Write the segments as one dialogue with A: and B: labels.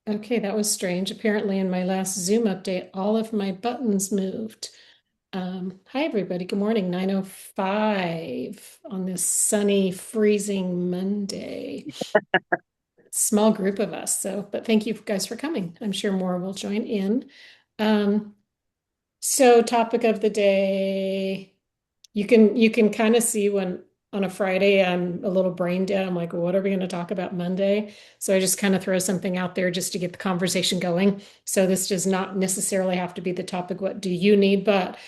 A: Okay, that was strange. Apparently, in my last Zoom update, all of my buttons moved. Hi, everybody. Good morning. 9:05 on this sunny, freezing Monday. Small group of us, but thank you guys for coming. I'm sure more will join in. Um, topic of the day. You can kind of see when on a Friday I'm a little brain dead. I'm like, what are we going to talk about Monday? So I just kind of throw something out there just to get the conversation going. So this does not necessarily have to be the topic, what do you need? But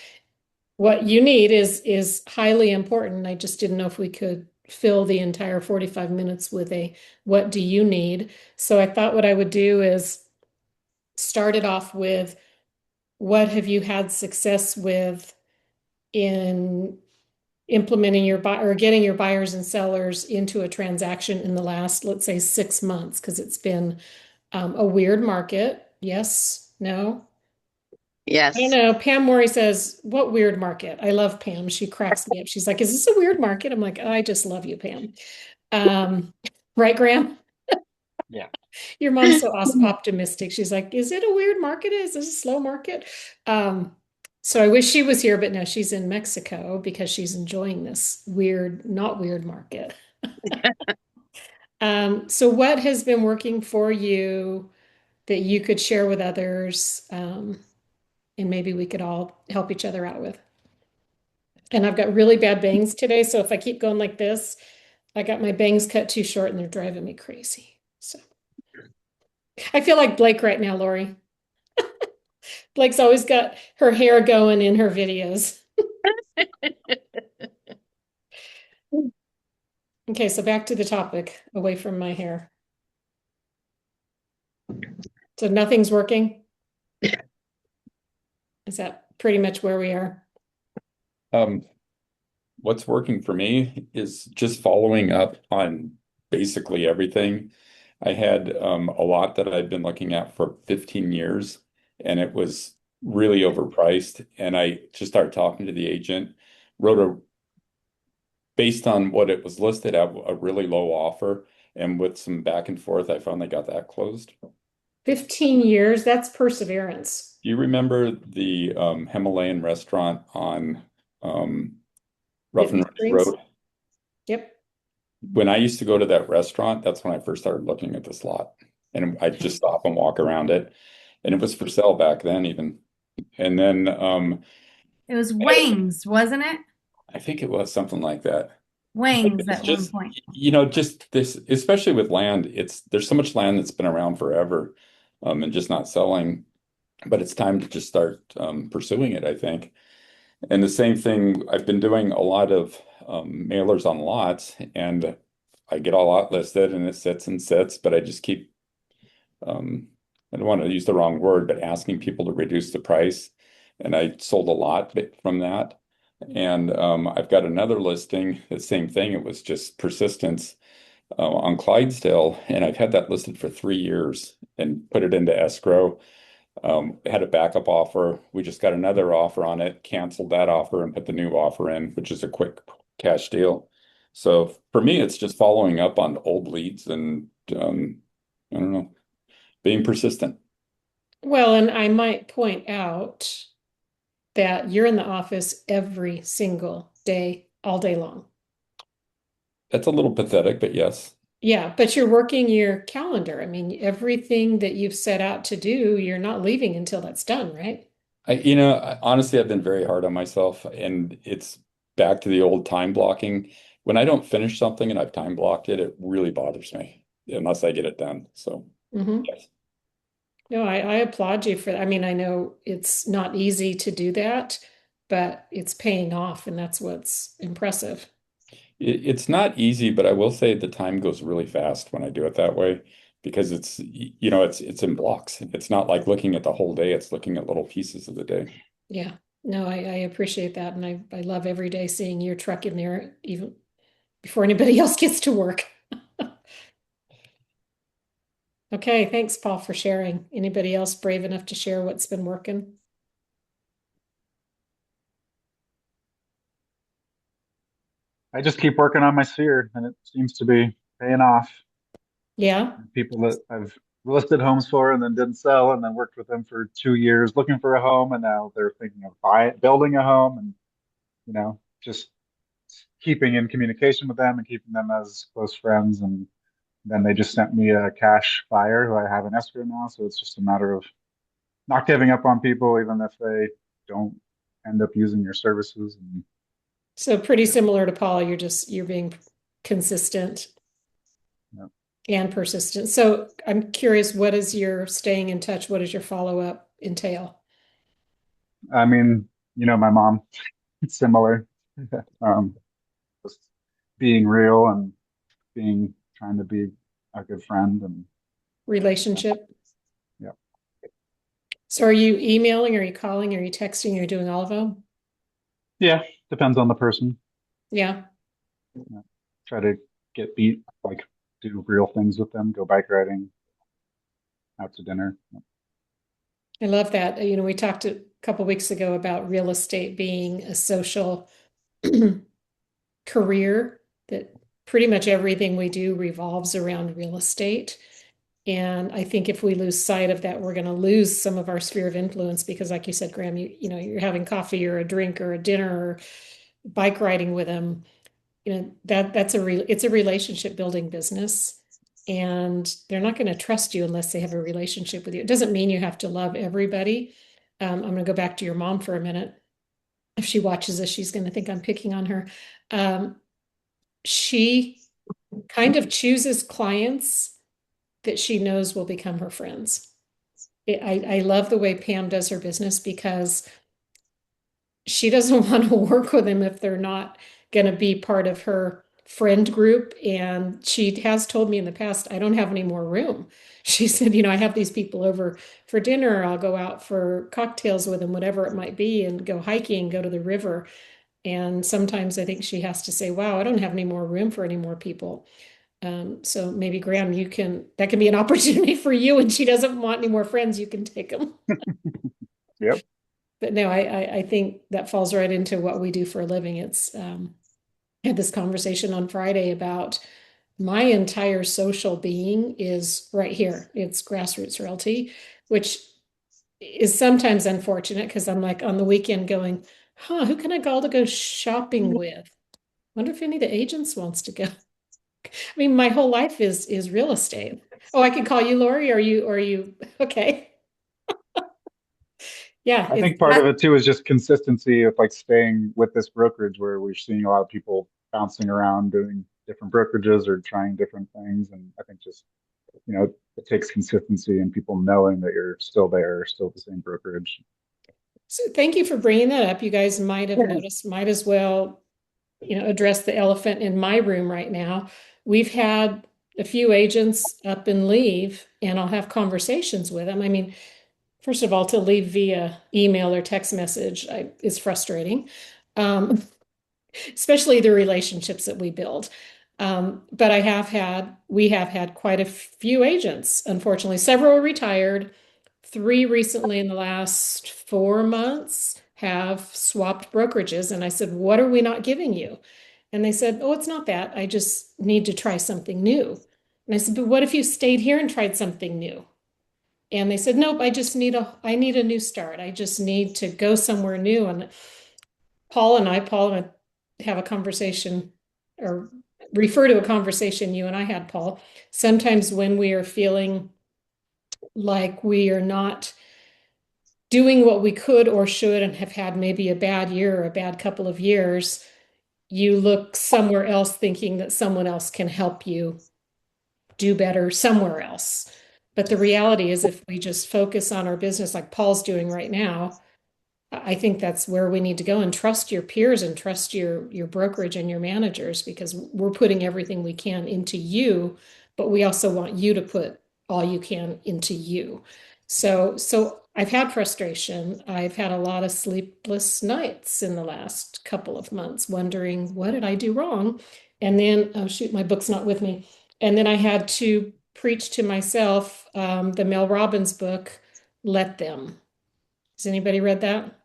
A: what you need is highly important. I just didn't know if we could fill the entire 45 minutes with a what do you need? So I thought what I would do is start it off with what have you had success with in implementing your buy or getting your buyers and sellers into a transaction in the last, let's say, 6 months, because it's been a weird market. Yes, no. I don't
B: Yes.
A: know. Pam Morey says, "What weird market?" I love Pam. She cracks me up. She's like, "Is this a weird market?" I'm like, "I just love you, Pam." Um, right, Graham?
C: Yeah.
A: Your mom's so optimistic. She's like, "Is it a weird market? Is this a slow market?" Um, so I wish she was here, but no, she's in Mexico because she's enjoying this weird, not weird market. So what has been working for you that you could share with others, and maybe we could all help each other out with? And I've got really bad bangs today, so if I keep going like this, I got my bangs cut too short and they're driving me crazy. So I feel like Blake right now, Lori. Blake's always got her hair going in her videos. Okay, so back to the topic, away from my hair. So nothing's working. Is that pretty much where we are?
C: Um, what's working for me is just following up on basically everything. I had a lot that I've been looking at for 15 years, and it was really overpriced. And I just started talking to the agent, wrote a based on what it was listed at a really low offer, and with some back and forth, I finally got that closed.
A: 15 years, that's perseverance.
C: Do you remember the Himalayan restaurant on um, Rough and
A: Whitney
C: Ready
A: Springs?
C: Road?
A: Yep.
C: When I used to go to that restaurant, that's when I first started looking at this lot. And I'd just stop and walk around it. And it was for sale back then, even. And then
D: It was
C: I
D: Wings, wasn't it?
C: I think it was something like that.
D: Wings
C: It's
D: at one
C: just,
D: point.
C: just this, especially with land, there's so much land that's been around forever, and just not selling. But it's time to just start pursuing it, I think. And the same thing, I've been doing a lot of mailers on lots, and I get a lot listed and it sits and sits, but I just keep, um, I don't want to use the wrong word, but asking people to reduce the price. And I sold a lot from that. And I've got another listing, the same thing. It was just persistence on Clydesdale, and I've had that listed for 3 years and put it into escrow. Had a backup offer. We just got another offer on it, canceled that offer and put the new offer in, which is a quick cash deal. So for me, it's just following up on old leads and I don't know, being persistent.
A: Well, and I might point out that you're in the office every single day, all day long.
C: That's a little pathetic, but yes.
A: Yeah, but you're working your calendar. I mean, everything that you've set out to do, you're not leaving until that's done, right?
C: Honestly, I've been very hard on myself, and it's back to the old time blocking. When I don't finish something and I've time blocked it, it really bothers me unless I get it done. So,
A: Hmm.
C: yes.
A: No, I applaud you for that. I mean, I know it's not easy to do that, but it's paying off, and that's what's impressive.
C: It's not easy, but I will say the time goes really fast when I do it that way because it's in blocks. It's not like looking at the whole day, it's looking at little pieces of the day.
A: Yeah. No, I appreciate that. And I love every day seeing your truck in there, even before anybody else gets to work. Okay, thanks, Paul, for sharing. Anybody else brave enough to share what's been working?
E: I just keep working on my sphere and it seems to be paying off.
A: Yeah.
B: People that I've listed homes for and then didn't sell, and then worked with them for 2 years looking for a home, and now they're thinking of building a home, and just keeping in communication with them and keeping them as close friends. And then they just sent me a cash buyer who I have in escrow now, so it's just a matter of not giving up on people, even if they don't end up using your services. And
A: So pretty
B: yeah,
A: similar to Paul, you're being consistent
B: yeah.
A: and persistent. So I'm curious, what is your staying in touch? What does your follow-up entail?
B: I mean, my mom, it's similar. um, just being real and trying to be a good friend. And
A: Relationship.
B: yeah,
A: So are you emailing? Are you calling? Are you texting? Are you doing all of them?
B: yeah, depends on the person.
A: Yeah.
B: Yeah. Try to get beat, like do real things with them, go bike riding, out to dinner.
A: I love that. We talked a couple weeks ago about real estate being a social career, that pretty much everything we do revolves around real estate. And I think if we lose sight of that, we're going to lose some of our sphere of influence because, like you said, Graham, you're having coffee or a drink or a dinner or bike riding with them. It's a relationship building business, and they're not going to trust you unless they have a relationship with you. It doesn't mean you have to love everybody. I'm going to go back to your mom for a minute. If she watches this, she's going to think I'm picking on her. Um, she kind of chooses clients that she knows will become her friends. I love the way Pam does her business because she doesn't want to work with them if they're not going to be part of her friend group. And she has told me in the past, I don't have any more room. She said, I have these people over for dinner. I'll go out for cocktails with them, whatever it might be, and go hiking, go to the river. And sometimes I think she has to say, wow, I don't have any more room for any more people. So maybe Graham, that can be an opportunity for you. And she doesn't want any more friends, you can take them.
B: Yep.
A: But no, I think that falls right into what we do for a living. I had this conversation on Friday about my entire social being is right here. It's grassroots realty, which is sometimes unfortunate because I'm like on the weekend going, who can I call to go shopping with? Wonder if any of the agents wants to go. I mean, my whole life is real estate. Oh, I can call you Lori. Are you okay? Yeah,
B: I
A: it's
B: think part of it too is just consistency of like staying with this brokerage where we're seeing a lot of people bouncing around doing different brokerages or trying different things. And I think just, it takes consistency and people knowing that you're still there, still the same brokerage.
A: so thank you for bringing that up. You guys might have
B: Yeah.
A: noticed, might as well, address the elephant in my room right now. We've had a few agents up and leave, and I'll have conversations with them. I mean, first of all, to leave via email or text message is frustrating, um, especially the relationships that we build. But we have had quite a few agents. Unfortunately, several retired. Three recently in the last 4 months have swapped brokerages. And I said, what are we not giving you? And they said, oh, it's not that. I just need to try something new. And I said, but what if you stayed here and tried something new? And they said, nope, I need a new start. I just need to go somewhere new. And Paul and I have a conversation or refer to a conversation you and I had, Paul. Sometimes when we are feeling like we are not doing what we could or should and have had maybe a bad year or a bad couple of years, you look somewhere else thinking that someone else can help you do better somewhere else. But the reality is, if we just focus on our business like Paul's doing right now, I think that's where we need to go and trust your peers and trust your brokerage and your managers because we're putting everything we can into you, but we also want you to put all you can into you. So I've had frustration. I've had a lot of sleepless nights in the last couple of months wondering what did I do wrong? And then, oh shoot, my book's not with me. And then I had to preach to myself the Mel Robbins book, Let Them. Has anybody read that?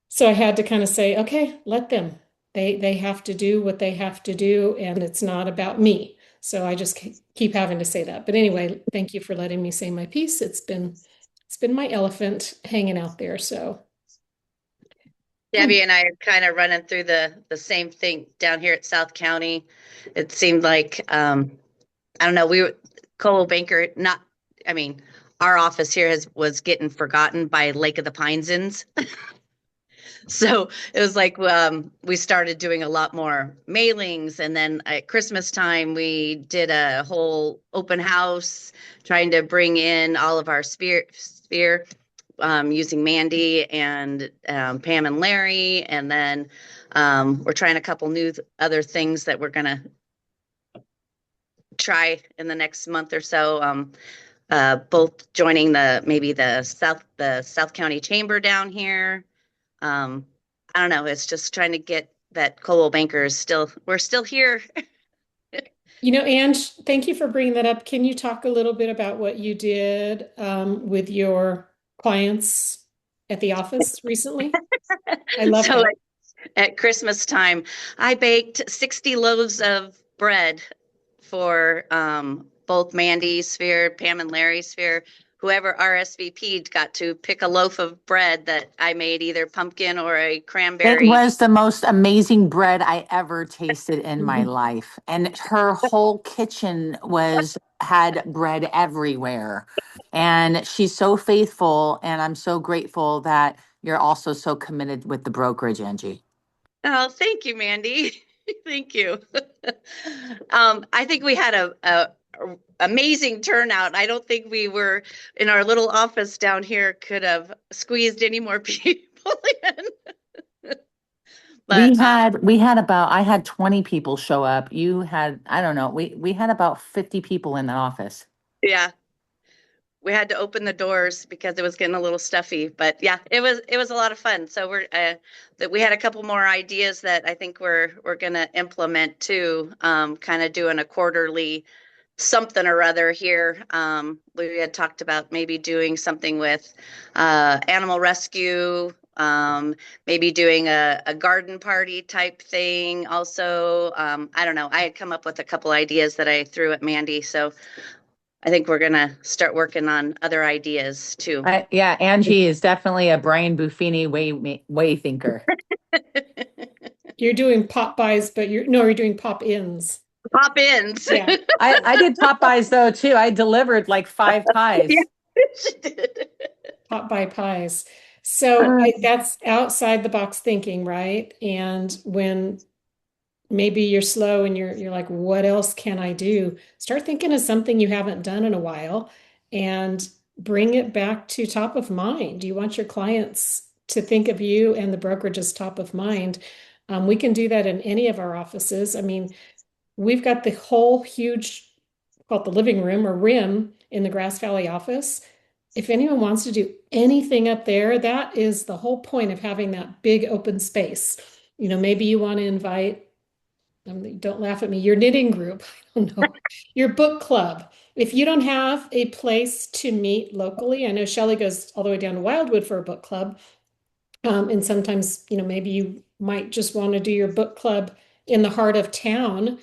A: So I had to kind of say, okay, let them. They have to do what they have to do, and it's not about me. So I just keep having to say that. But anyway, thank you for letting me say my piece. It's been my elephant hanging out there. So
E: Debbie and I are kind of running through the same thing down here at South County. It seemed like I don't know, Coldwell Banker, not I mean, our office here was getting forgotten by Lake of the Pinesins. So it was like we started doing a lot more mailings, and then at Christmas time we did a whole open house, trying to bring in all of our sphere using Mandy and Pam and Larry, and then we're trying a couple new other things that we're gonna try in the next month or so. Both joining maybe the South County Chamber down here. Um, I don't know. It's just trying to get that Coldwell Banker is we're still here.
A: Ange, thank you for bringing that up. Can you talk a little bit about what you did with your clients at the office recently? I love
E: So
A: that.
E: at Christmas time, I baked 60 loaves of bread for both Mandy's sphere, Pam and Larry's sphere. Whoever RSVP'd got to pick a loaf of bread that I made, either pumpkin or a
F: It
E: cranberry.
F: was the most amazing bread I ever tasted in my life. And her whole kitchen had bread everywhere. And she's so faithful, and I'm so grateful that you're also so committed with the brokerage, Angie.
E: Oh, thank you, Mandy. Thank you. I think we had a amazing turnout. I don't think we were in our little office down here could have squeezed any more people in. But
F: I had 20 people show up. You had, I don't know, we had about 50 people in the office.
E: yeah, we had to open the doors because it was getting a little stuffy. But yeah, it was a lot of fun. So that we had a couple more ideas that I think we're gonna implement too. Kind of doing a quarterly something or other here. We had talked about maybe doing something with animal rescue, maybe doing a garden party type thing. Also, I don't know. I had come up with a couple ideas that I threw at Mandy, so I think we're gonna start working on other ideas too.
F: Yeah, Angie is definitely a Brian Buffini way thinker.
A: You're doing pop buys, but you're doing pop ins.
E: Pop ins.
A: Yeah.
F: I did Popeyes though too. I delivered like 5 pies.
E: Yeah, she did.
A: Pop by pies. So that's outside the box thinking, right? And when maybe you're slow and you're like, what else can I do? Start thinking of something you haven't done in a while and bring it back to top of mind. You want your clients to think of you and the brokerage as top of mind. We can do that in any of our offices. I mean, we've got the whole huge, called the living room or rim in the Grass Valley office. If anyone wants to do anything up there, that is the whole point of having that big open space. Maybe you want to invite, don't laugh at me, your knitting group, I don't know, your book club. If you don't have a place to meet locally, I know Shelley goes all the way down to Wildwood for a book club. And sometimes, maybe you might just want to do your book club in the heart of town.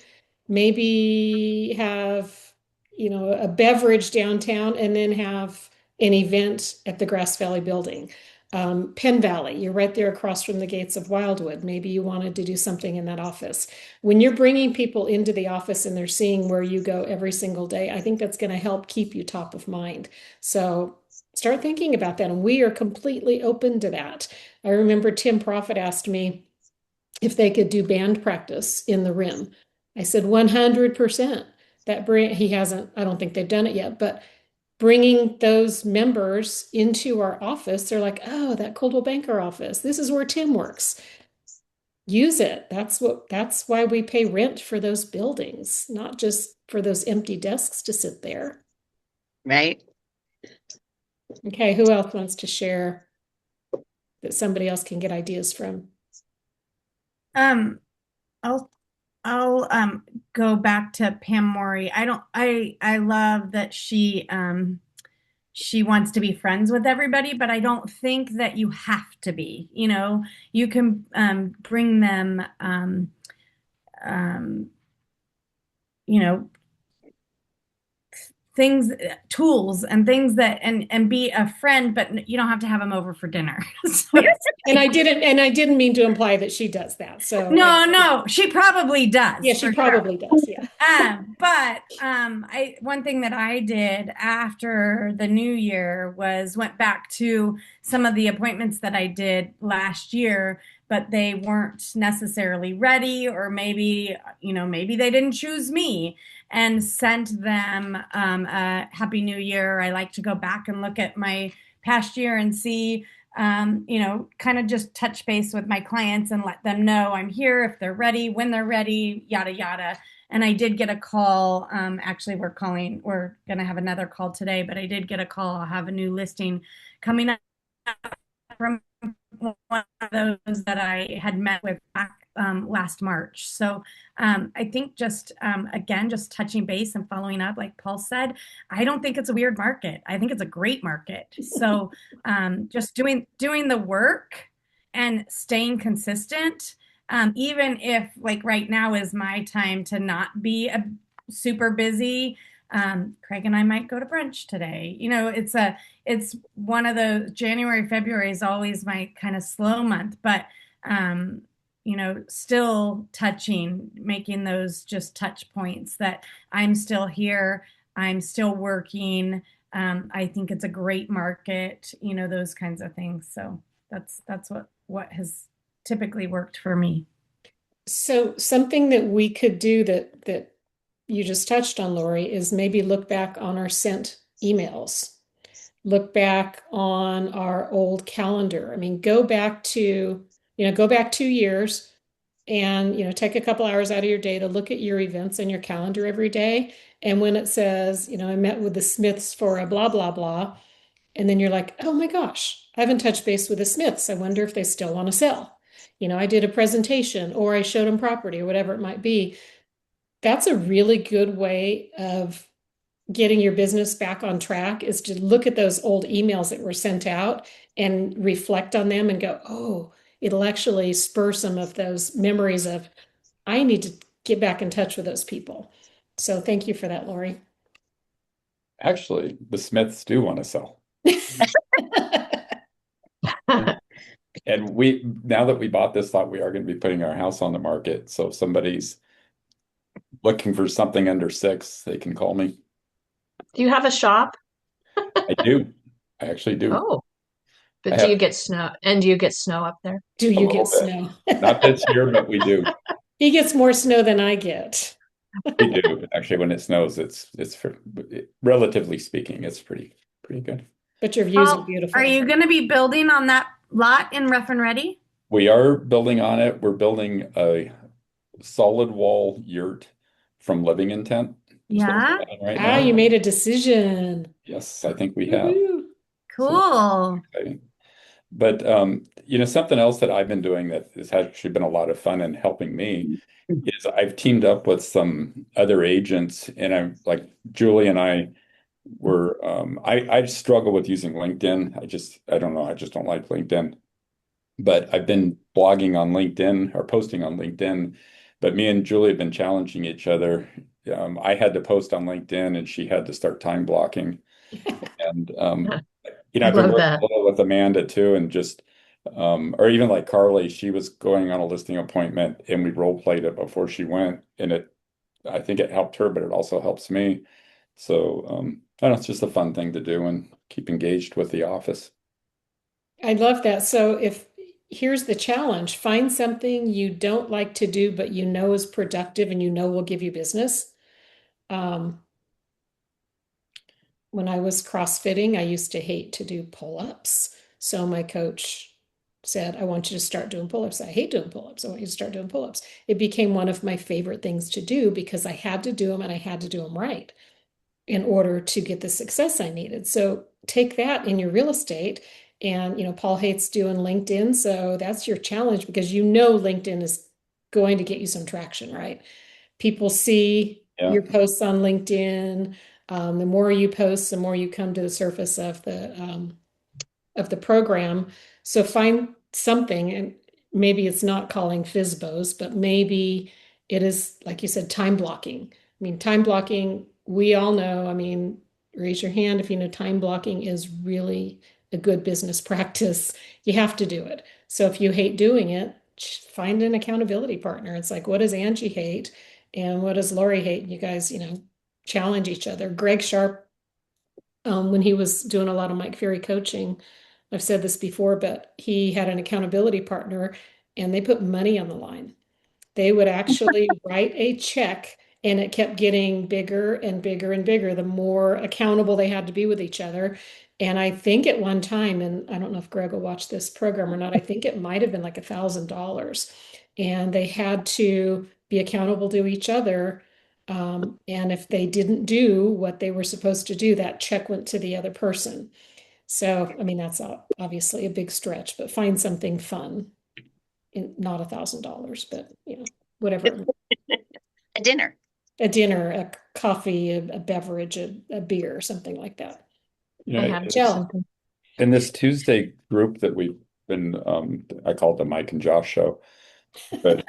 A: Maybe have, a beverage downtown and then have an event at the Grass Valley building. Penn Valley, you're right there across from the gates of Wildwood. Maybe you wanted to do something in that office. When you're bringing people into the office and they're seeing where you go every single day, I think that's going to help keep you top of mind. So start thinking about that. And we are completely open to that. I remember Tim Profit asked me if they could do band practice in the rim. I said 100%. He hasn't, I don't think they've done it yet, but bringing those members into our office, they're like, oh, that Coldwell Banker office. This is where Tim works. Use it. That's why we pay rent for those buildings, not just for those empty desks to sit there.
E: Right.
A: Okay, who else wants to share that somebody else can get ideas from?
D: I'll go back to Pam Mori. I love that she wants to be friends with everybody, but I don't think that you have to be. You can bring them you know things, tools and things that, and be a friend, but you don't have to have them over for dinner. So
A: And I didn't mean to imply that she does that. So
D: no, she probably does.
A: yeah, she
D: for sure.
A: probably does. Yeah.
D: But I one thing that I did after the new year was went back to some of the appointments that I did last year, but they weren't necessarily ready, or maybe, maybe they didn't choose me, and sent them a Happy New Year. I like to go back and look at my past year and see, kind of just touch base with my clients and let them know I'm here if they're ready, when they're ready, yada, yada. And I did get a call. Actually, we're going to have another call today, but I did get a call. I'll have a new listing coming up from one of those that I had met with back last March. So I think just, again, just touching base and following up, like Paul said, I don't think it's a weird market. I think it's a great market. So just doing the work and staying consistent, even if like right now is my time to not be super busy. Craig and I might go to brunch today. It's one of the January, February is always my kind of slow month, but still making those just touch points that I'm still here, I'm still working. I think it's a great market, those kinds of things. So that's what has typically worked for me.
A: So something that we could do that you just touched on, Lori, is maybe look back on our sent emails. Look back on our old calendar. I mean, go back 2 years and, take a couple hours out of your day to look at your events and your calendar every day. And when it says, I met with the Smiths for a blah, blah, blah, and then you're like, oh my gosh, I haven't touched base with the Smiths. I wonder if they still want to sell. I did a presentation or I showed them property or whatever it might be. That's a really good way of getting your business back on track, is to look at those old emails that were sent out and reflect on them and go, oh, it'll actually spur some of those memories of, I need to get back in touch with those people. So thank you for that, Lori.
C: Actually, the Smiths do want to sell. And now that we bought this lot, we are going to be putting our house on the market. So if somebody's looking for something under 6, they can call me.
G: Do you have a shop?
C: I do. I actually do.
G: Oh, but
C: I
G: do
C: have
G: you get snow? And do you get snow up there?
A: Do
C: a
A: you
C: little
A: get
C: bit.
A: snow?
C: Not this year, but we do.
A: He gets more snow than I get.
C: We do. Actually, when it snows, relatively speaking, it's pretty good.
A: But your views are
D: Paul,
A: beautiful.
D: are you going to be building on that lot in Rough and Ready?
C: We are building on it. We're building a solid wall yurt from living intent. Is what we're
D: Yeah.
C: doing right
A: Ah,
C: now.
A: you made a decision.
C: Yes, I think we have.
A: Woohoo.
D: Cool.
C: Exciting. But something else that I've been doing that has actually been a lot of fun and helping me is I've teamed up with some other agents, and I'm like Julie and I I struggle with using LinkedIn. I don't know, I just don't like LinkedIn. But I've been blogging on LinkedIn or posting on LinkedIn. But me and Julie have been challenging each other. I had to post on LinkedIn and she had to start time blocking. And I've been
G: Love
C: working
G: that.
C: a little with Amanda too, and just or even like Carly, she was going on a listing appointment and we role played it before she went, and I think it helped her, but it also helps me. So I don't know, it's just a fun thing to do and keep engaged with the office.
A: I love that. So here's the challenge, find something you don't like to do, but is productive and will give you business. When I was CrossFitting, I used to hate to do pull-ups. So my coach said, I want you to start doing pull-ups. I hate doing pull-ups. I want you to start doing pull-ups. It became one of my favorite things to do because I had to do them and I had to do them right in order to get the success I needed. So take that in your real estate. And, Paul hates doing LinkedIn. So that's your challenge because LinkedIn is going to get you some traction, right? People see
C: Yeah.
A: your posts on LinkedIn. The more you post, the more you come to the surface of the program. So find something, and maybe it's not calling FISBOs, but maybe it is, like you said, time blocking. I mean, time blocking, we all know, I mean, raise your hand if you know time blocking is really a good business practice. You have to do it. So if you hate doing it, find an accountability partner. It's like, what does Angie hate? And what does Lori hate? You guys, challenge each other. Greg Sharp, when he was doing a lot of Mike Ferry coaching, I've said this before, but he had an accountability partner and they put money on the line. They would actually write a check and it kept getting bigger and bigger and bigger the more accountable they had to be with each other. And I think at one time, and I don't know if Greg will watch this program or not, I think it might have been like $1,000. And they had to be accountable to each other. And if they didn't do what they were supposed to do, that check went to the other person. So, I mean, that's obviously a big stretch, but find something fun. Not $1,000, but whatever.
E: A dinner.
A: A dinner, a coffee, a beverage, a beer, something like that.
G: I have
A: Jill.
C: In this Tuesday group that we've been, I call it the Mike and Josh show, but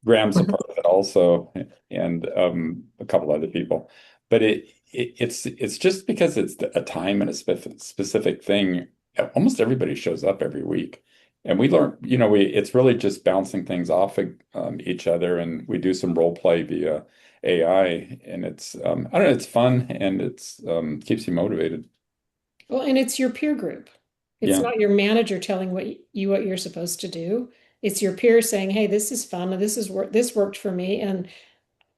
C: Graham's a part of it also, and a couple other people. But it's just because it's a time and a specific thing. Almost everybody shows up every week, and we learn. It's really just bouncing things off of each other, and we do some role play via AI, and it's I don't know, it's fun and it's keeps you motivated.
A: Well, and it's your peer group. It's
C: Yeah.
A: not your manager telling what you're supposed to do. It's your peers saying, "Hey, this is fun, and this worked for me." And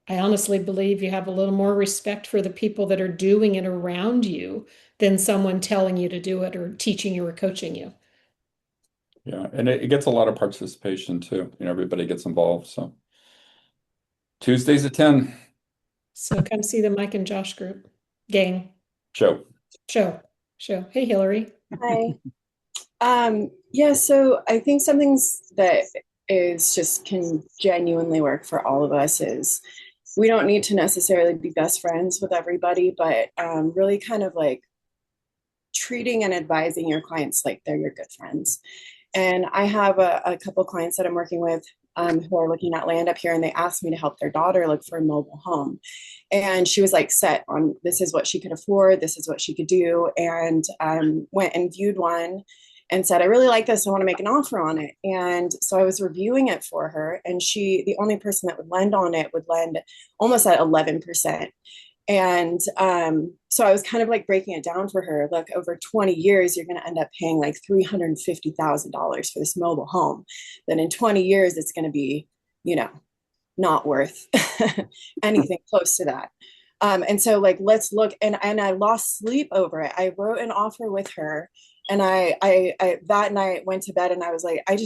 A: I honestly believe you have a little more respect for the people that are doing it around you than someone telling you to do it or teaching you or coaching you.
C: Yeah, and it gets a lot of participation too. Everybody gets involved. So Tuesdays at 10,
A: So come see the Mike and Josh group. Gang.
C: show.
A: Show. Hey, Hillary.
H: Hi. Yeah, so I think something that is just can genuinely work for all of us is we don't need to necessarily be best friends with everybody, but really kind of like treating and advising your clients like they're your good friends. And I have a couple clients that I'm working with who are looking at land up here, and they asked me to help their daughter look for a mobile home. And she was like set on this is what she could afford, this is what she could do, and went and viewed one and said, I really like this, I want to make an offer on it. And so I was reviewing it for her, and the only person that would lend on it would lend almost at 11%. And so I was kind of like breaking it down for her. Look, over 20 years, you're going to end up paying like $350,000 for this mobile home. Then in 20 years, it's going to be, not worth anything close to that. And so like, let's look, and I lost sleep over it. I wrote an offer with her, and I that night went to bed and I was like, I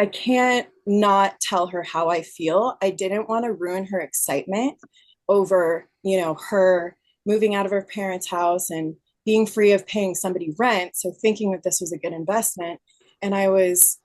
H: can't not tell her how I feel. I didn't want to ruin her excitement over, her moving out of her parents' house and being free of paying somebody rent. So thinking that this was a good investment. And I was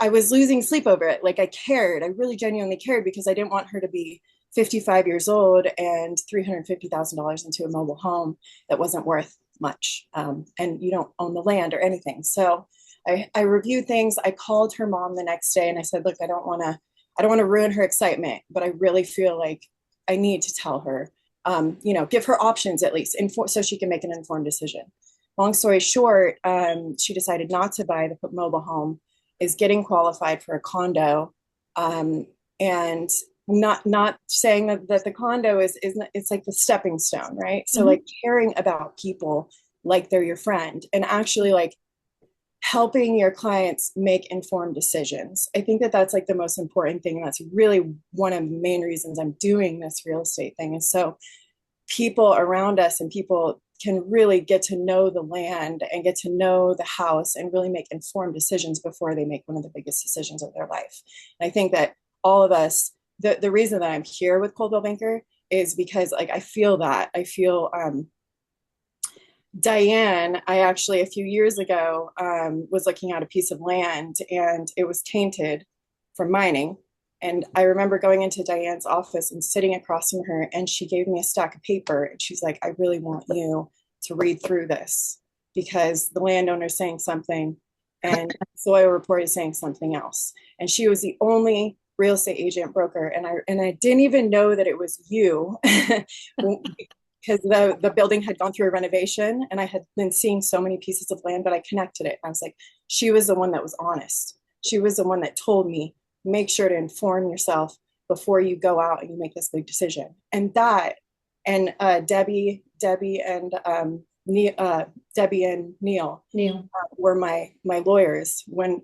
H: losing sleep over it. Like I cared. I really genuinely cared because I didn't want her to be 55 years old and $350,000 into a mobile home that wasn't worth much. And you don't own the land or anything. So I reviewed things. I called her mom the next day and I said, look, I don't want to ruin her excitement, but I really feel like I need to tell her, give her options at least so she can make an informed decision. Long story short, she decided not to buy the mobile home, is getting qualified for a condo, and not saying that the condo is it's like the stepping stone, right? So like caring about people like they're your friend and actually like helping your clients make informed decisions. I think that that's like the most important thing. And that's really one of the main reasons I'm doing this real estate thing is so people around us and people can really get to know the land and get to know the house and really make informed decisions before they make one of the biggest decisions of their life. And I think that all of us, the reason that I'm here with Coldwell Banker is because like I feel Diane, I actually a few years ago was looking at a piece of land and it was tainted from mining. And I remember going into Diane's office and sitting across from her, and she gave me a stack of paper and she's like, I really want you to read through this because the landowner's saying something and soil report is saying something else. And she was the only real estate agent broker, and I didn't even know that it was you because the building had gone through a renovation, and I had been seeing so many pieces of land, but I connected it. I was like, she was the one that was honest. She was the one that told me, make sure to inform yourself before you go out and you make this big decision. And that, and Debbie and Debbie and Neil were my lawyers when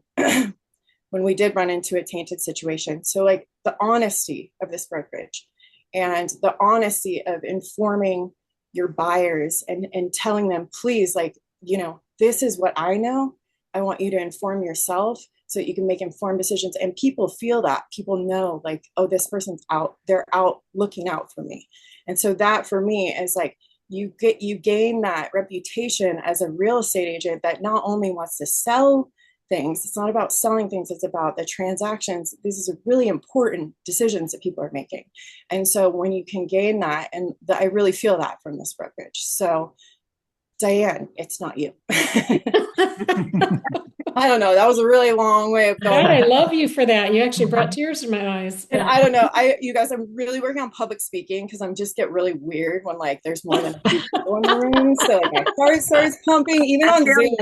H: when we did run into a tainted situation. So like the honesty of this brokerage and the honesty of informing your buyers and telling them, please, like, this is what I know. I want you to inform yourself so that you can make informed decisions. And people feel that. People know, like, oh, this person's out. They're out looking out for me. And so that for me is like, you gain that reputation as a real estate agent that not only wants to sell things, it's not about selling things, it's about the transactions. These are really important decisions that people are making. And so when you can gain that, and I really feel that from this brokerage. So Diane, it's not you. I don't know. That was a really long way of going.
A: God, I love you for that. You actually brought tears to my eyes.
H: And I don't know. You guys, I'm really working on public speaking because I'm just get really weird when like there's more than a few people in the room. So like my heart starts pumping, even on Zoom.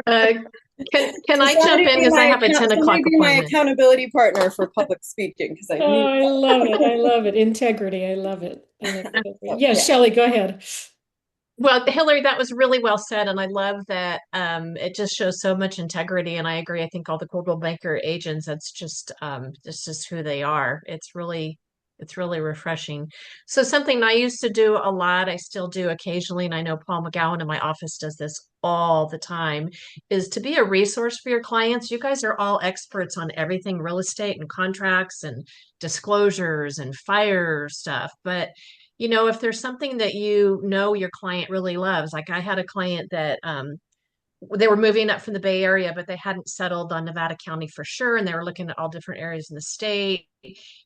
G: Can I jump in because I have a 10 o'clock
H: be my
G: appointment?
H: accountability partner for public speaking because I need.
A: I love it. I love it. Integrity. I love it. Yeah, Shelley, go ahead.
G: Well, Hillary, that was really well said, and I love that. It just shows so much integrity, and I agree. I think all the Coldwell Banker agents, that's just who they are. It's really refreshing. So something I used to do a lot, I still do occasionally, and I know Paul McGowan in my office does this all the time, is to be a resource for your clients. You guys are all experts on everything real estate and contracts and disclosures and fire stuff, but if there's something that your client really loves, like I had a client that they were moving up from the Bay Area, but they hadn't settled on Nevada County for sure. And they were looking at all different areas in the state.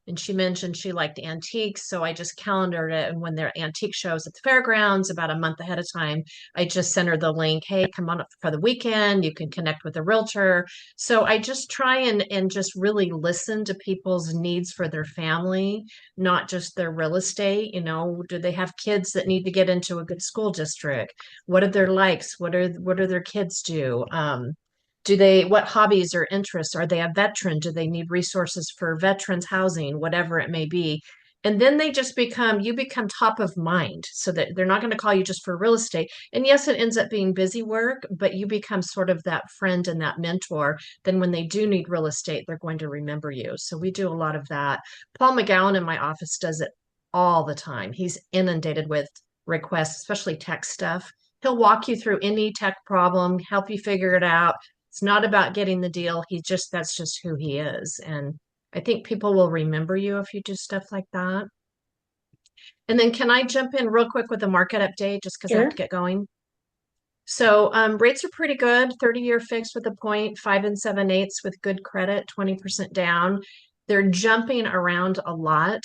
G: And she mentioned she liked antiques. So I just calendared it. And when their antique shows at the fairgrounds about a month ahead of time, I just sent her the link. Hey, come on up for the weekend. You can connect with a realtor. So I just try and just really listen to people's needs for their family, not just their real estate. Do they have kids that need to get into a good school district? What are their likes? What are their kids do? What hobbies or interests? Are they a veteran? Do they need resources for veterans housing, whatever it may be? And then you become top of mind so that they're not going to call you just for real estate. And yes, it ends up being busy work, but you become sort of that friend and that mentor. Then when they do need real estate, they're going to remember you. So we do a lot of that. Paul McGowan in my office does it all the time. He's inundated with requests, especially tech stuff. He'll walk you through any tech problem, help you figure it out. It's not about getting the deal. That's just who he is. And I think people will remember you if you do stuff like that. And then can I jump in real quick with a market update just because I have to get going? So rates are pretty good. 30-year fixed with a 0.5 and 7/8 with good credit, 20% down. They're jumping around a lot.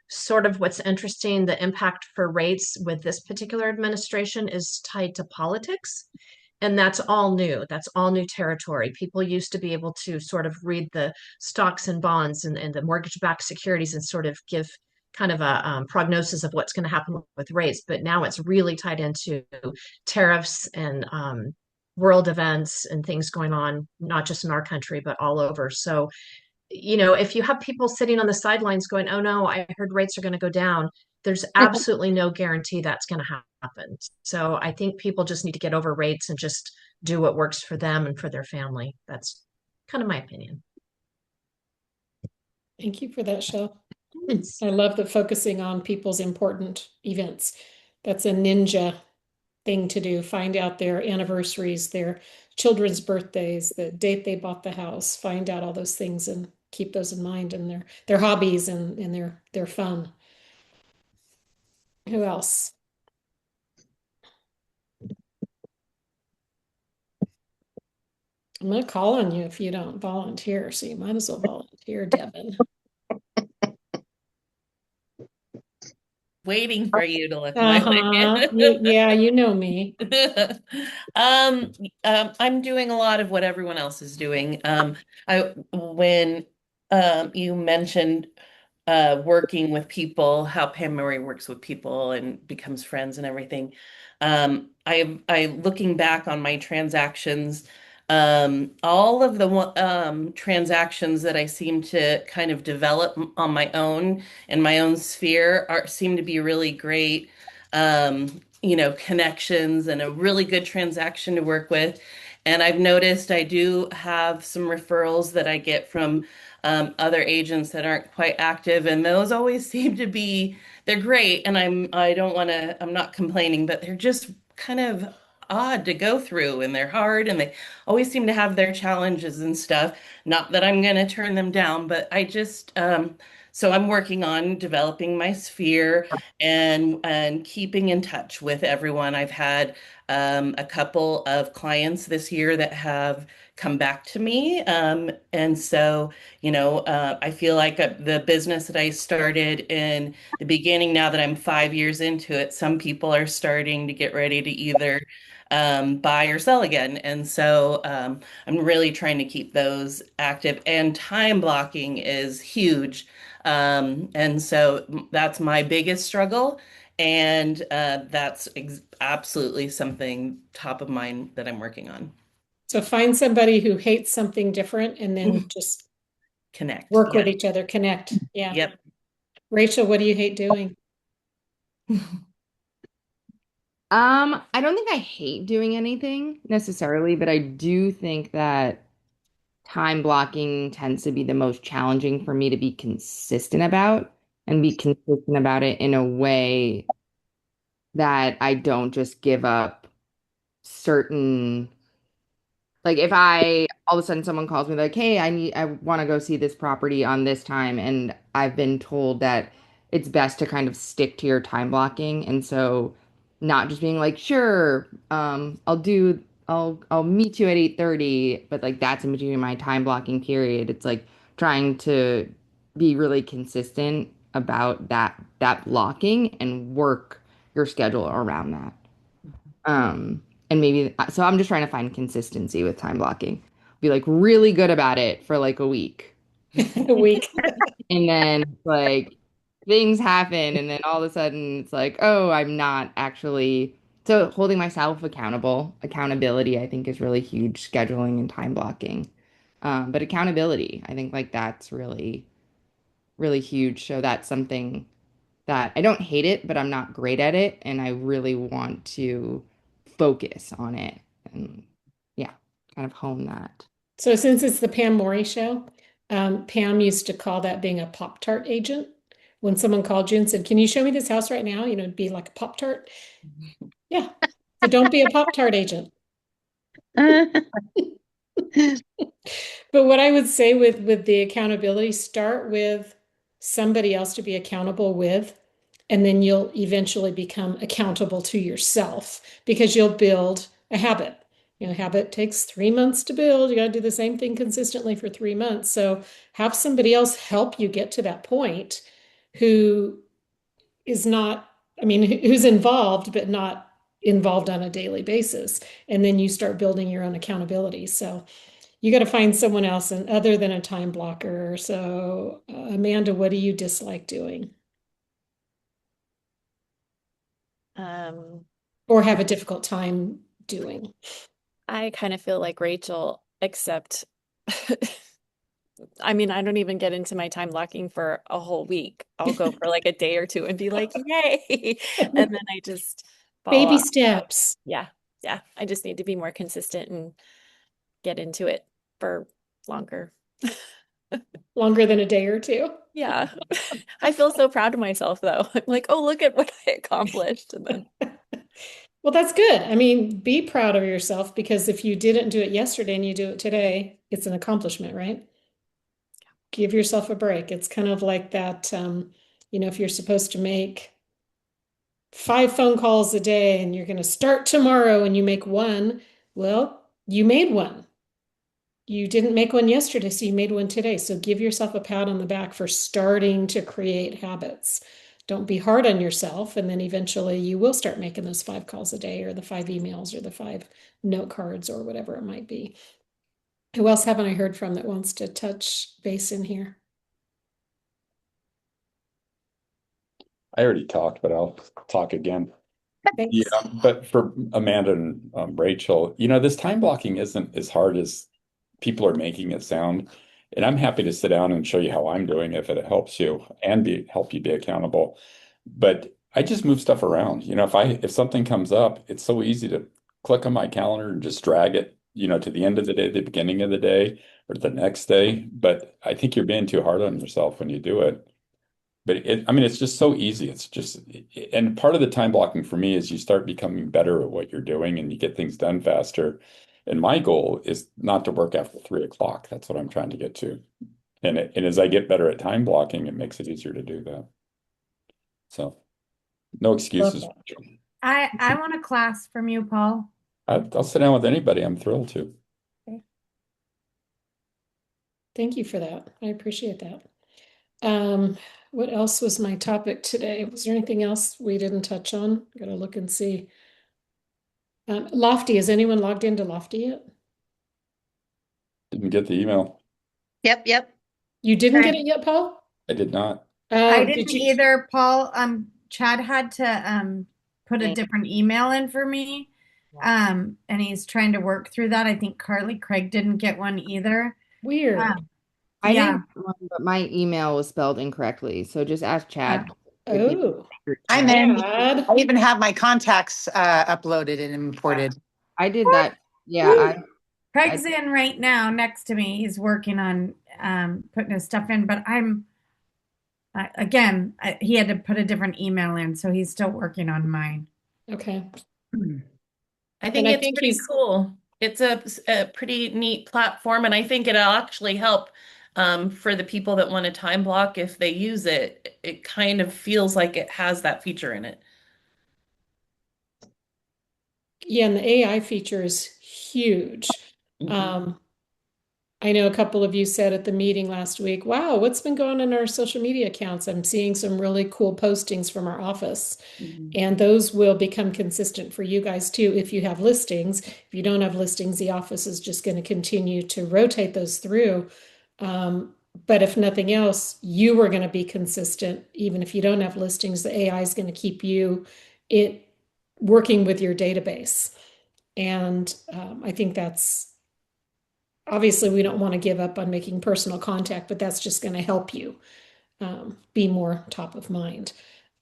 G: Sort of what's interesting, the impact for rates with this particular administration is tied to politics. And that's all new. That's all new territory. People used to be able to sort of read the stocks and bonds and the mortgage-backed securities and sort of give kind of a prognosis of what's going to happen with rates. But now it's really tied into tariffs and world events and things going on, not just in our country, but all over. So, if you have people sitting on the sidelines going, oh no, I heard rates are going to go down, there's absolutely no guarantee that's going to happen. So I think people just need to get over rates and just do what works for them and for their family. That's kind of my opinion.
A: Thank you for that, Shell. I love the focusing on people's important events. That's a ninja thing to do. Find out their anniversaries, their children's birthdays, the date they bought the house, find out all those things and keep those in mind, and their hobbies and their fun. Who else? I'm going to call on you if you don't volunteer, so you might as well volunteer, Devin.
I: waiting for you to look my
A: Uh-huh. Yeah, you know me.
I: way. I'm doing a lot of what everyone else is doing. When you mentioned working with people, how Pam Murray works with people and becomes friends and everything. I looking back on my transactions, all of the transactions that I seem to kind of develop on my own in my own sphere seem to be really great, connections and a really good transaction to work with. And I've noticed I do have some referrals that I get from other agents that aren't quite active, and those always seem to be they're great. And I'm not complaining, but they're just kind of odd to go through, and they're hard, and they always seem to have their challenges and stuff. Not that I'm going to turn them down, but I just so I'm working on developing my sphere and keeping in touch with everyone. I've had a couple of clients this year that have come back to me. And so, I feel like the business that I started in the beginning, now that I'm 5 years into it, some people are starting to get ready to either buy or sell again. And so I'm really trying to keep those active. And time blocking is huge. And so that's my biggest struggle. And that's ex absolutely something top of mind that I'm working on.
A: So find somebody who hates something different and then just
I: Connect.
A: work with
I: Yeah.
A: each other, connect. Yeah.
I: Yep.
A: Rachel, what do you hate doing?
J: I don't think I hate doing anything necessarily, but I do think that time blocking tends to be the most challenging for me to be consistent about and be consistent about it in a way that I don't just give up certain like if I all of a sudden someone calls me like, "Hey, I want to go see this property on this time," and I've been told that it's best to kind of stick to your time blocking, and so not just being like, "Sure, I'll meet you at 8:30," but like that's in between my time blocking period. It's like trying to be really consistent about that blocking and work your schedule around that. And maybe so I'm just trying to find consistency with time blocking. Be like really good about it for like a week.
A: A week.
J: And then like things happen and then all of a sudden it's like, oh, I'm not actually so holding myself accountable. Accountability, I think, is really huge, scheduling and time blocking. But accountability, I think like that's really, really huge. So that's something that I don't hate it, but I'm not great at it, and I really want to focus on it and yeah, kind of hone that.
A: So since it's the Pam Mori show, Pam used to call that being a Pop-Tart agent. When someone called you and said, "Can you show me this house right now?" It'd be like a Pop-Tart. Yeah. So don't be a Pop-Tart agent. But what I would say with the accountability, start with somebody else to be accountable with, and then you'll eventually become accountable to yourself because you'll build a habit. Habit takes 3 months to build. You got to do the same thing consistently for 3 months. So have somebody else help you get to that point who is not, I mean, who's involved, but not involved on a daily basis. And then you start building your own accountability. So you got to find someone else and other than a time blocker. So, Amanda, what do you dislike doing
K: Um,
A: or have a difficult time doing?
K: I kind of feel like Rachel, except I mean, I don't even get into my time blocking for a whole week. I'll go for like a day or two and be like, yay. And then I just fall
A: Baby
K: off.
A: steps.
K: Yeah. Yeah. I just need to be more consistent and get into it for longer.
A: Longer than a day or two.
K: Yeah. I feel so proud of myself though. I'm like, oh, look at what I accomplished. And then
A: Well, that's good. I mean, be proud of yourself because if you didn't do it yesterday and you do it today, it's an accomplishment, right? Give yourself a break. It's kind of like that, if you're supposed to make 5 phone calls a day and you're going to start tomorrow and you make one, well, you made one. You didn't make one yesterday, so you made one today. So give yourself a pat on the back for starting to create habits. don't be hard on yourself. And then eventually you will start making those 5 calls a day or the 5 emails or the 5 note cards or whatever it might be. Who else haven't I heard from that wants to touch base in here?
C: I already talked, but I'll talk again.
A: Thanks.
C: Yeah, but for Amanda and Rachel, this time blocking isn't as hard as people are making it sound. And I'm happy to sit down and show you how I'm doing if it helps you and help you be accountable. But I just move stuff around. If something comes up, it's so easy to click on my calendar and just drag it, to the end of the day, the beginning of the day, or the next day. But I think you're being too hard on yourself when you do it. But it's just so easy. And part of the time blocking for me is you start becoming better at what you're doing and you get things done faster. And my goal is not to work after 3 o'clock. That's what I'm trying to get to. And as I get better at time blocking, it makes it easier to do that. So no excuses.
D: I want a class from you, Paul.
C: I'll sit down with anybody. I'm thrilled to.
A: Okay. Thank you for that. I appreciate that. What else was my topic today? Was there anything else we didn't touch on? Gotta look and see. Lofty, is anyone logged into Lofty yet?
C: Didn't get the email.
E: Yep.
A: You didn't
D: Okay.
A: get it yet, Paul?
C: I did not.
D: I
A: Did
D: didn't
A: you?
D: either, Paul. Chad had to put a different email in for me. And he's trying to work through that. I think Carly Craig didn't get one either.
A: Weird.
J: I
D: Yeah.
J: didn't get one, but my email was spelled incorrectly. So just ask Chad.
A: Oh,
F: I'm in.
A: Chad.
F: I even have my contacts uploaded and imported.
J: I did that. Yeah,
D: Craig's in right now next to me. He's working on putting his stuff in, but he had to put a different email in, so he's still working on mine.
A: Okay.
I: I think
A: And I
I: it's
A: think
I: pretty
A: he's
I: cool. It's a pretty neat platform, and I think it'll actually help for the people that want to time block if they use it. It kind of feels like it has that feature in it.
A: yeah, and the AI feature is huge. I know a couple of you said at the meeting last week, wow, what's been going on in our social media accounts? I'm seeing some really cool postings from our office. And those will become consistent for you guys too if you have listings. If you don't have listings, the office is just going to continue to rotate those through. But if nothing else, you are going to be consistent. Even if you don't have listings, the AI is going to keep it working with your database. And I think that's obviously we don't want to give up on making personal contact, but that's just going to help you be more top of mind.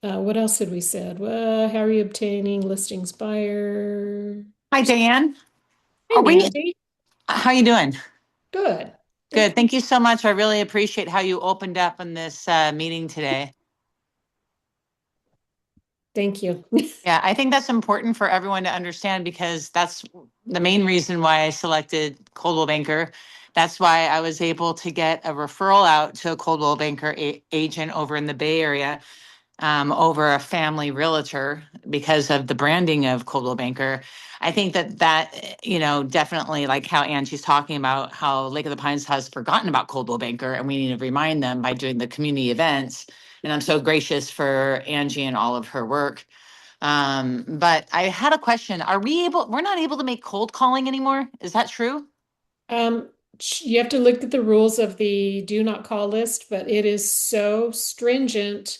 A: What else had we said? Well, how are you obtaining listings buyer?
F: Hi, Diane.
A: Hey, Nancy.
F: How you doing?
A: Good.
F: Good. Thank you so much. I really appreciate how you opened up in this meeting today.
A: Thank you.
F: Yeah, I think that's important for everyone to understand because that's the main reason why I selected Coldwell Banker. That's why I was able to get a referral out to a Coldwell Banker agent over in the Bay Area over a family realtor because of the branding of Coldwell Banker. I think that definitely like how Angie's talking about how Lake of the Pines has forgotten about Coldwell Banker and we need to remind them by doing the community events. And I'm so gracious for Angie and all of her work. But I had a question. We're not able to make cold calling anymore. Is that true?
A: You have to look at the rules of the do not call list, but it is so stringent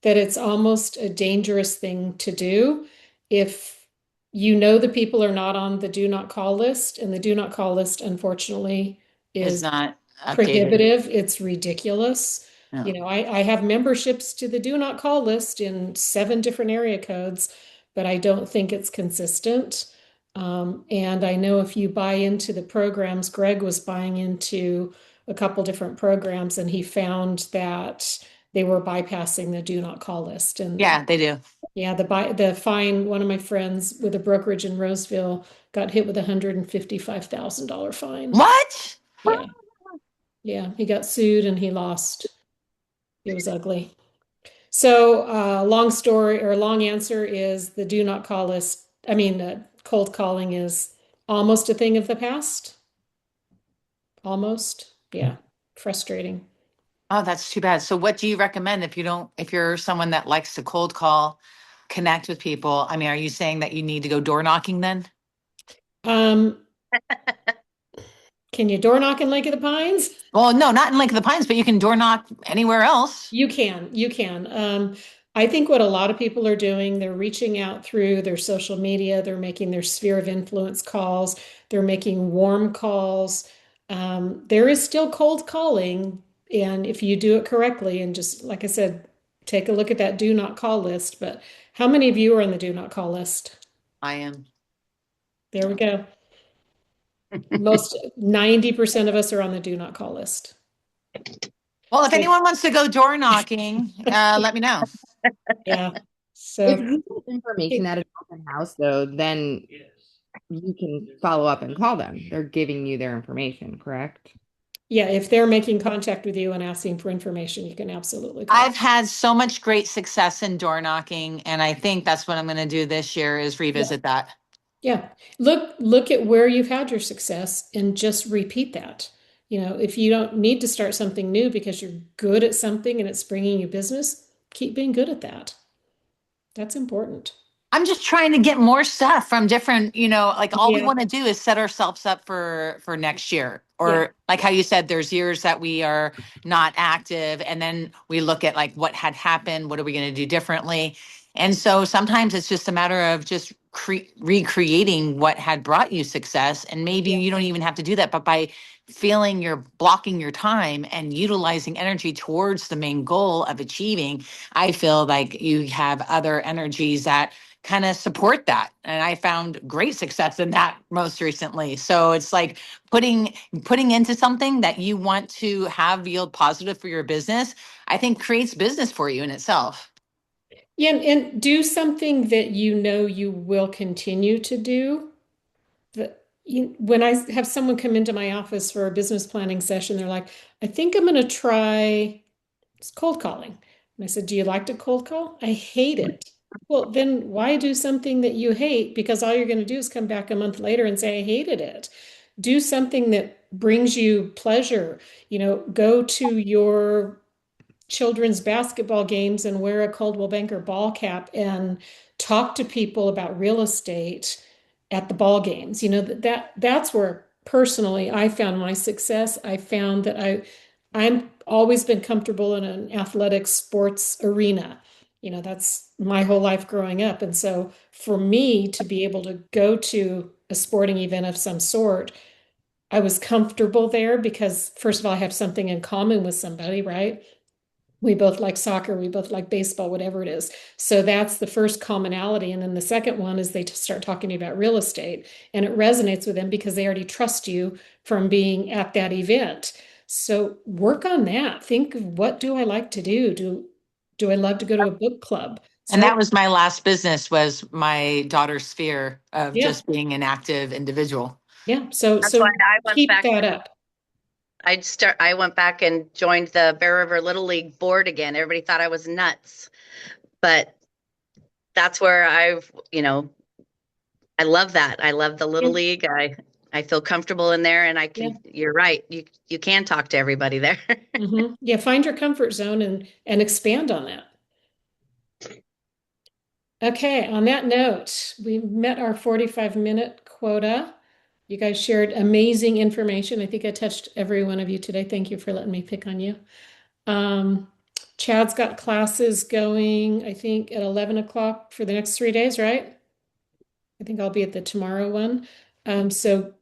A: that it's almost a dangerous thing to do. If you know the people are not on the do not call list, and the do not call list, unfortunately,
F: Is
A: is
F: not updated.
A: prohibitive. It's ridiculous.
F: No.
A: You know, I have memberships to the do not call list in 7 different area codes, but I don't think it's consistent. And I know if you buy into the programs, Greg was buying into a couple different programs, and he found that they were bypassing the do not call list. And
F: Yeah, they do.
A: yeah, the fine. One of my friends with a brokerage in Roseville got hit with $155,000 fine.
F: What?
A: Yeah. Yeah, he got sued and he lost. It was ugly. So, long answer is the do not call list. Cold calling is almost a thing of the past. Almost. Yeah. Frustrating.
F: Oh, that's too bad. So what do you recommend if you're someone that likes to cold call, connect with people? I mean, are you saying that you need to go door knocking then?
A: Um, can you door knock in Lake of the Pines?
F: Well, no, not in Lake of the Pines, but you can door knock anywhere else.
A: You can. I think what a lot of people are doing, they're reaching out through their social media, they're making their sphere of influence calls, they're making warm calls. There is still cold calling, and if you do it correctly, and just like I said, take a look at that do not call list. But how many of you are on the do not call list?
F: I am.
A: There we
F: Yeah.
A: go. Most 90% of us are on the do not call list.
F: Well, if
A: So
F: anyone wants to go door knocking, let me know.
A: yeah.
J: If
A: So
J: you get information at an open house, though, then you can follow up and call them. They're giving you their information, correct?
A: yeah, if they're making contact with you and asking for information, you can absolutely call.
F: I've had so much great success in door knocking, and I think that's what I'm going to do this year is
A: Yeah.
F: revisit that.
A: Yeah. Look at where you've had your success and just repeat that. If you don't need to start something new because you're good at something and it's bringing you business, keep being good at that. That's important.
F: I'm just trying to get more stuff from different, like all we
A: Yeah.
F: want to do is set ourselves up for next year.
A: Yeah.
F: Or like how you said, there's years that we are not active, and then we look at like what had happened, what are we going to do differently? And so sometimes it's just a matter of just recreating what had brought you success. And maybe
A: Yeah.
F: you don't even have to do that, but by feeling you're blocking your time and utilizing energy towards the main goal of achieving, I feel like you have other energies that kind of support that. And I found great success in that most recently. So it's like putting into something that you want to have yield positive for your business, I think creates business for you in itself.
A: Yeah, and do something that you will continue to do. When I have someone come into my office for a business planning session, they're like, I think I'm going to try cold calling. And I said, do you like to cold call? I hate it. Well, then why do something that you hate? Because all you're going to do is come back a month later and say, I hated it. Do something that brings you pleasure. Go to your children's basketball games and wear a Coldwell Banker ball cap and talk to people about real estate at the ball games. That's where personally I found my success. I found that I'm always been comfortable in an athletic sports arena. That's my whole life growing up. And so for me to be able to go to a sporting event of some sort, I was comfortable there because first of all, I have something in common with somebody, right? We both like soccer, we both like baseball, whatever it is. So that's the first commonality. And then the second one is they start talking to you about real estate and it resonates with them because they already trust you from being at that event. So work on that. Think of what do I like to do? Do I love to go to a book club?
F: And that
A: Start,
F: was my last business was my daughter's sphere of
A: yeah,
F: just being an active individual.
A: yeah. So
E: That's why
A: so
E: I went
A: keep
E: back
A: that
E: and
A: up.
E: I went back and joined the Bear River Little League board again. Everybody thought I was nuts, but that's where I love that. I love the
A: Yeah,
E: Little League. I feel comfortable in there and I
A: yeah.
E: can, you're right. You can talk to everybody there.
A: Yeah, find your comfort zone and expand on that. Okay, on that note, we met our 45-minute quota. You guys shared amazing information. I think I touched every one of you today. Thank you for letting me pick on you. Um, Chad's got classes going, I think, at 11 o'clock for the next 3 days, right? I think I'll be at the tomorrow one. So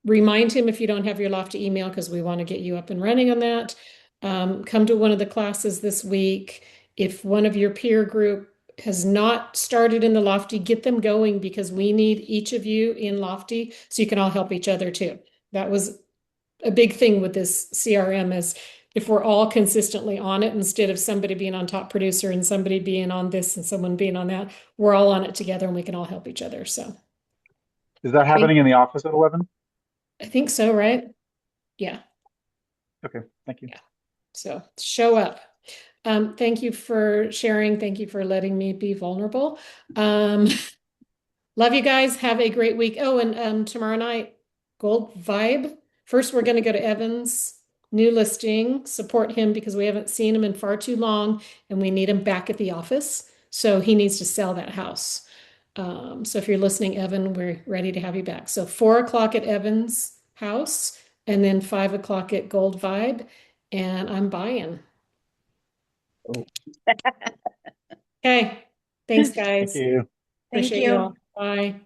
A: remind him if you don't have your Lofty email because we want to get you up and running on that. Come to one of the classes this week. If one of your peer group has not started in the Lofty, get them going because we need each of you in Lofty so you can all help each other too. That was a big thing with this CRM is if we're all consistently on it instead of somebody being on top producer and somebody being on this and someone being on that, we're all on it together and we can all help each other. So
B: Is that
A: thank,
B: happening in the office at 11?
A: I think so, right? Yeah.
B: Okay, thank you.
A: Yeah. So show up. Thank you for sharing. Thank you for letting me be vulnerable. Love you guys. Have a great week. Oh, and tomorrow night, Gold Vibe. First, we're going to go to Evans. new listing. Support him because we haven't seen him in far too long and we need him back at the office. So he needs to sell that house. So if you're listening, Evan, we're ready to have you back. So 4 o'clock at Evan's house and then 5 o'clock at Gold Vibe. And I'm buying.
B: Oh,
A: Okay. Thanks,
B: thank
A: guys.
B: you.
D: Thank
A: Appreciate you
D: you.
A: all. Bye.